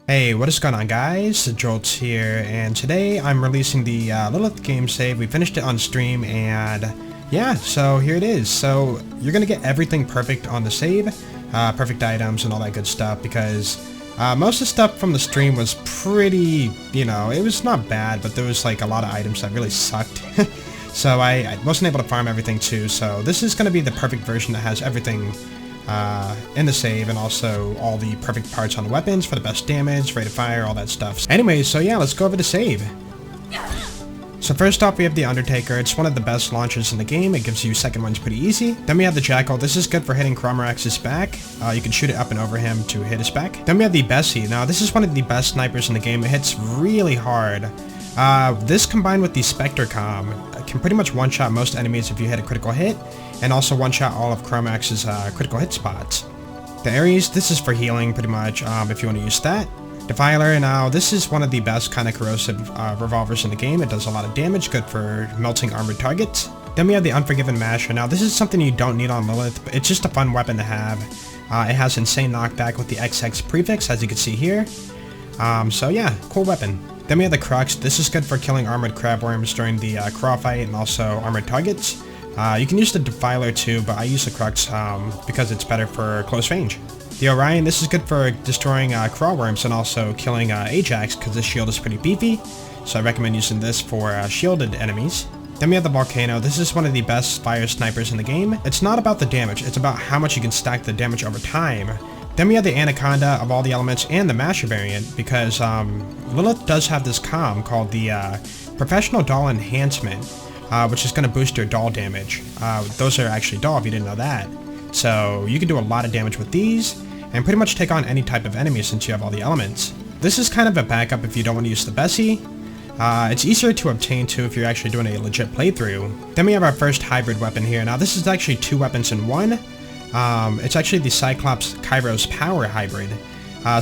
Hey, what is going on, guys? Jolts here, and today I'm releasing the Lilith game save. We finished it on stream, and yeah, so here it is. So you're gonna get everything perfect on the save, perfect items and all that good stuff, because most of the stuff from the stream was pretty, it was not bad, but there was like a lot of items that really sucked. So I wasn't able to farm everything too, so this is gonna be the perfect version that has everything in the save, and also all the perfect parts on the weapons for the best damage, rate of fire, all that stuff. Anyways, so yeah, let's go over the save. So first off, we have the Undertaker. It's one of the best launchers in the game. It gives you second ones pretty easy. Then we have the Jackal. This is good for hitting Cromorax's back. You can shoot it up and over him to hit his back. Then we have the Bessie. Now this is one of the best snipers in the game. It hits really hard. This combined with the Spectre Com can pretty much one-shot most enemies if you hit a critical hit, and also one-shot all of Cromorax's critical hit spots. The Ares, this is for healing pretty much, if you want to use that. Defiler, now this is one of the best kind of corrosive revolvers in the game. It does a lot of damage, good for melting armored targets. Then we have the Unforgiven Masher. Now this is something you don't need on Lilith, but it's just a fun weapon to have. It has insane knockback with the XX prefix, as you can see here. So yeah, cool weapon. Then we have the Crux. This is good for killing armored crabworms during the crawl fight and also armored targets. You can use the Defiler too, but I use the Crux because it's better for close range. The Orion, this is good for destroying crawlworms and also killing Ajax, because this shield is pretty beefy, so I recommend using this for shielded enemies. Then we have the Volcano. This is one of the best fire snipers in the game. It's not about the damage, it's about how much you can stack the damage over time. Then we have the Anaconda of all the elements and the Masher variant, because Lilith does have this comm called the Professional Doll Enhancement, which is going to boost your doll damage. Those are actually doll if you didn't know that. So you can do a lot of damage with these, and pretty much take on any type of enemy since you have all the elements. This is kind of a backup if you don't want to use the Bessie. It's easier to obtain too if you're actually doing a legit playthrough. Then we have our first hybrid weapon here. Now this is actually two weapons in one. It's actually the Cyclops Kairos Power Hybrid.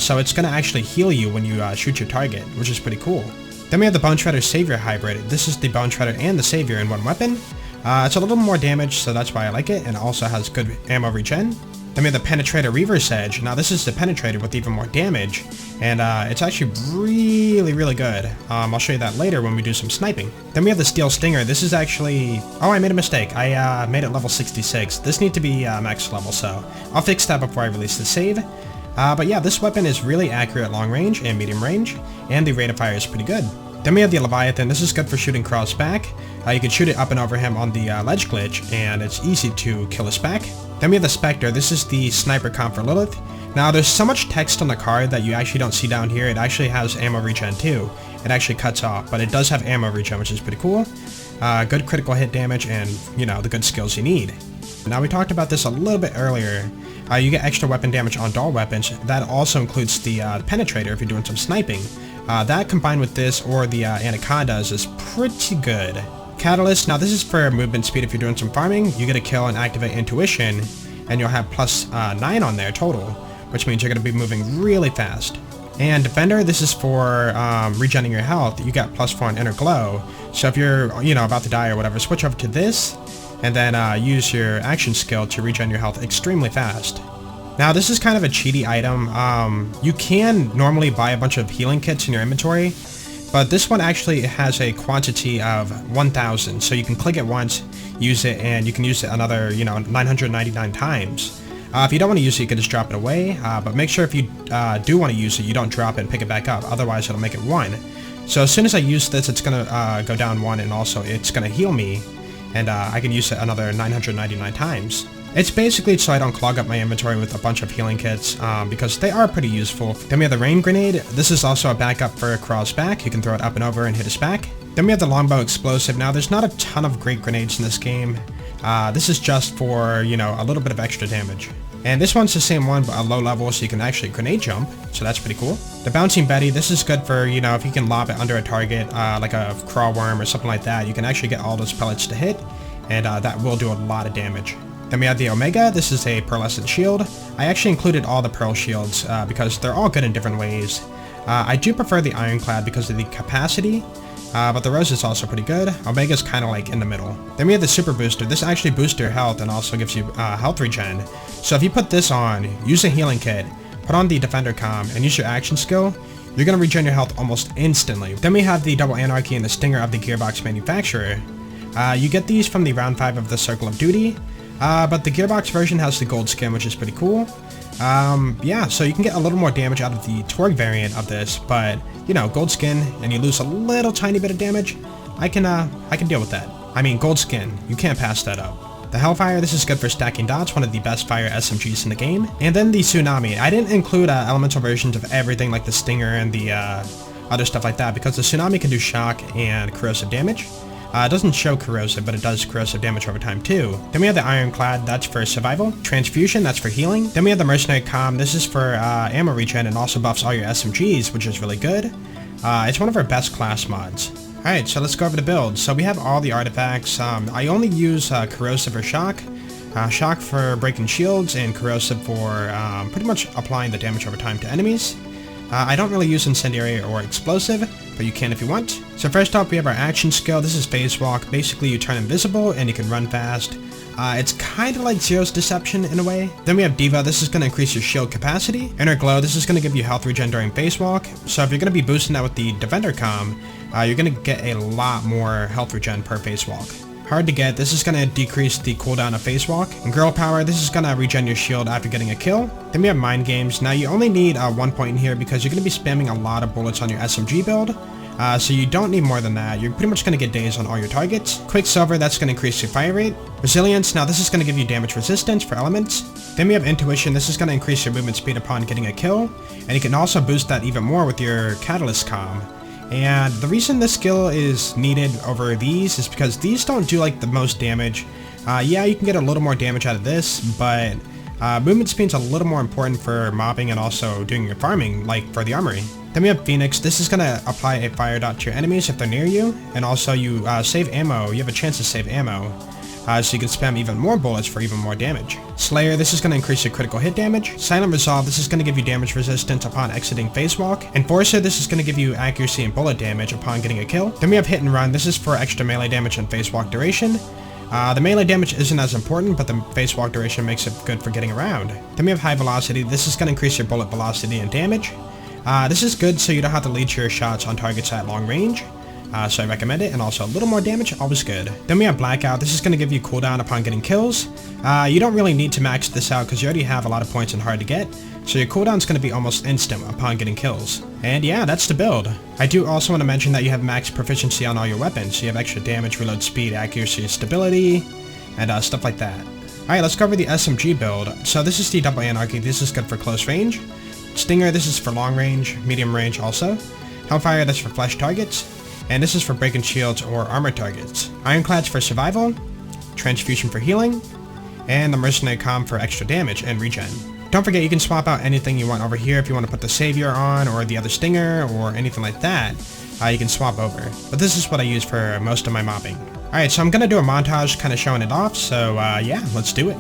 So it's going to actually heal you when you shoot your target, which is pretty cool. Then we have the Bone Shredder Savior Hybrid. This is the Bone Shredder and the Savior in one weapon. It's a little more damage, so that's why I like it, and it also has good ammo regen. Then we have the Penetrator Reverse Edge. Now this is the Penetrator with even more damage, and it's actually really good. I'll show you that later when we do some sniping. Then we have the Steel Stinger. This is actually... Oh, I made a mistake. I made it level 66. This needs to be max level, so I'll fix that before I release the save. But yeah, this weapon is really accurate at long range and medium range, and the rate of fire is pretty good. Then we have the Leviathan. This is good for shooting Cross back. You can shoot it up and over him on the ledge glitch, and it's easy to kill his back. Then we have the Spectre. This is the sniper comp for Lilith. Now there's so much text on the card that you actually don't see down here. It actually has ammo regen too. It actually cuts off, but it does have ammo regen, which is pretty cool. Good critical hit damage, and the good skills you need. Now we talked about this a little bit earlier. You get extra weapon damage on doll weapons. That also includes the Penetrator if you're doing some sniping. That combined with this or the Anacondas is pretty good. Catalyst, now this is for movement speed if you're doing some farming. You get a kill and activate Intuition, and you'll have plus 9 on there total, which means you're going to be moving really fast. And Defender, this is for regenerating your health. You got plus 4 on Inner Glow, so if you're about to die or whatever, switch over to this, and then use your action skill to regen your health extremely fast. Now this is kind of a cheaty item. You can normally buy a bunch of healing kits in your inventory, but this one actually has a quantity of 1,000, so you can click it once, use it, and you can use it another 999 times. If you don't want to use it, you can just drop it away, but make sure if you do want to use it, you don't drop it and pick it back up, otherwise it'll make it 1. So as soon as I use this, it's going to go down 1, and also it's going to heal me, and I can use it another 999 times. It's basically so I don't clog up my inventory with a bunch of healing kits, because they are pretty useful. Then we have the Rain Grenade. This is also a backup for Crawl's back. You can throw it up and over and hit his back. Then we have the Longbow Explosive. Now there's not a ton of great grenades in this game. This is just for, a little bit of extra damage. And this one's the same one, but a low level, so you can actually grenade jump, so that's pretty cool. The Bouncing Betty, this is good for, if you can lob it under a target, like a crawlworm or something like that, you can actually get all those pellets to hit, and that will do a lot of damage. Then we have the Omega. This is a pearlescent shield. I actually included all the pearl shields because they're all good in different ways. I do prefer the Ironclad because of the capacity, but the Rose is also pretty good. Omega's kind of like in the middle. Then we have the Super Booster. This actually boosts your health and also gives you health regen. So if you put this on, use a healing kit, put on the Defender comm, and use your action skill, you're going to regen your health almost instantly. Then we have the Double Anarchy and the Stinger of the Gearbox manufacturer. You get these from the round 5 of the Circle of Duty, but the Gearbox version has the gold skin, which is pretty cool. Yeah, so you can get a little more damage out of the Torgue variant of this, but, you know, gold skin, and you lose a little tiny bit of damage, I can deal with that. I mean, gold skin, you can't pass that up. The Hellfire, this is good for stacking dots, one of the best fire SMGs in the game. And then the Tsunami. I didn't include elemental versions of everything like the Stinger and the other stuff like that, because the Tsunami can do shock and corrosive damage. It doesn't show corrosive, but it does corrosive damage over time too. Then we have the Ironclad, that's for survival. Transfusion, that's for healing. Then we have the Mercenary Comm, this is for ammo regen and also buffs all your SMGs, which is really good. It's one of our best class mods. Alright, so let's go over the build. So we have all the artifacts. I only use corrosive or shock. Shock for breaking shields and corrosive for pretty much applying the damage over time to enemies. I don't really use incendiary or explosive, but you can if you want. So first off, we have our action skill. This is phase walk. Basically, you turn invisible and you can run fast. It's kind of like Zero's Deception in a way. Then we have Diva. This is going to increase your shield capacity. Inner Glow. This is going to give you health regen during phase walk. So if you're going to be boosting that with the Defender Comm, you're going to get a lot more health regen per phase walk. Hard to get, this is going to decrease the cooldown of phase walk. And Girl Power, this is going to regen your shield after getting a kill. Then we have Mind Games. Now you only need 1 point in here because you're going to be spamming a lot of bullets on your SMG build. So you don't need more than that. You're pretty much going to get daze on all your targets. Quicksilver, that's going to increase your fire rate. Resilience, now this is going to give you damage resistance for elements. Then we have Intuition, this is going to increase your movement speed upon getting a kill. And you can also boost that even more with your Catalyst Comm. And the reason this skill is needed over these is because these don't do like the most damage. Yeah, you can get a little more damage out of this, but movement speed's a little more important for mobbing and also doing your farming, like for the armory. Then we have Phoenix. This is going to apply a fire dot to your enemies if they're near you, and also you save ammo. You have a chance to save ammo, so you can spam even more bullets for even more damage. Slayer, this is going to increase your critical hit damage. Silent Resolve, this is going to give you damage resistance upon exiting phase walk. Enforcer, this is going to give you accuracy and bullet damage upon getting a kill. Then we have Hit and Run, this is for extra melee damage and phase walk duration. The melee damage isn't as important, but the phase walk duration makes it good for getting around. Then we have High Velocity, this is going to increase your bullet velocity and damage. This is good so you don't have to lead your shots on targets at long range. So I recommend it, and also a little more damage, always good. Then we have Blackout. This is going to give you cooldown upon getting kills. You don't really need to max this out because you already have a lot of points and hard to get, so your cooldown's going to be almost instant upon getting kills. And yeah, that's the build. I do also want to mention that you have max proficiency on all your weapons, so you have extra damage, reload speed, accuracy, stability, and stuff like that. Alright, let's cover the SMG build. So this is the Double Anarchy. This is good for close range. Stinger, this is for long range, medium range also. Hellfire, that's for flesh targets. And this is for breaking shields or armor targets. Ironclad's for survival, Transfusion for healing, and the Mercenary Comm for extra damage and regen. Don't forget you can swap out anything you want over here if you want to put the Savior on or the other Stinger or anything like that. You can swap over. But this is what I use for most of my mobbing. Alright, so I'm going to do a montage kind of showing it off, so yeah, let's do it.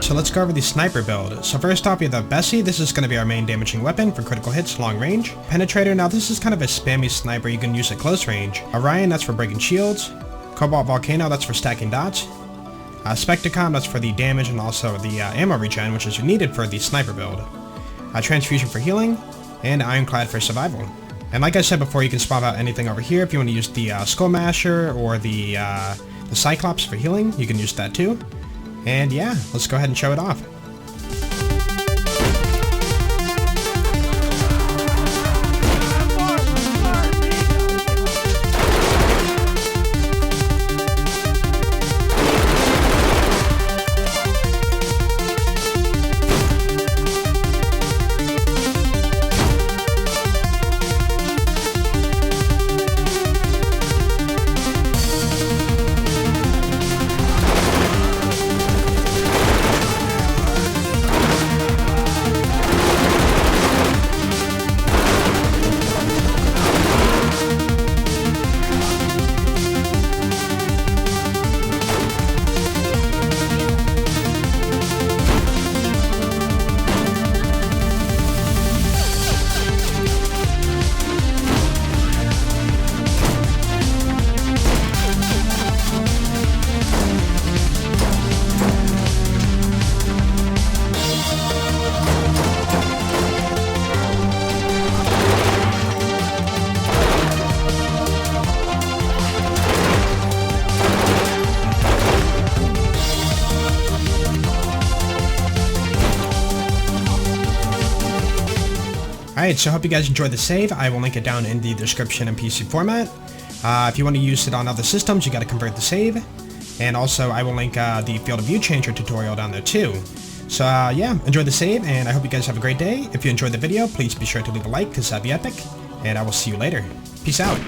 So let's go over the sniper build. So first off, we have the Bessie. This is going to be our main damaging weapon for critical hits, long range. Penetrator, now this is kind of a spammy sniper you can use at close range. Orion, that's for breaking shields. Cobalt Volcano, that's for stacking dots. Spectracom, that's for the damage and also the ammo regen, which is needed for the sniper build. Transfusion for healing, and Ironclad for survival. And like I said before, you can swap out anything over here. If you want to use the Skull Masher or the Cyclops for healing, you can use that too. And yeah, let's go ahead and show it off. Alright, so I hope you guys enjoyed the save. I will link it down in the description in PC format. If you want to use it on other systems, you got to convert the save. And also, I will link the field of view changer tutorial down there too. So yeah, enjoy the save, and I hope you guys have a great day. If you enjoyed the video, please be sure to leave a like, because that'd be epic. And I will see you later. Peace out.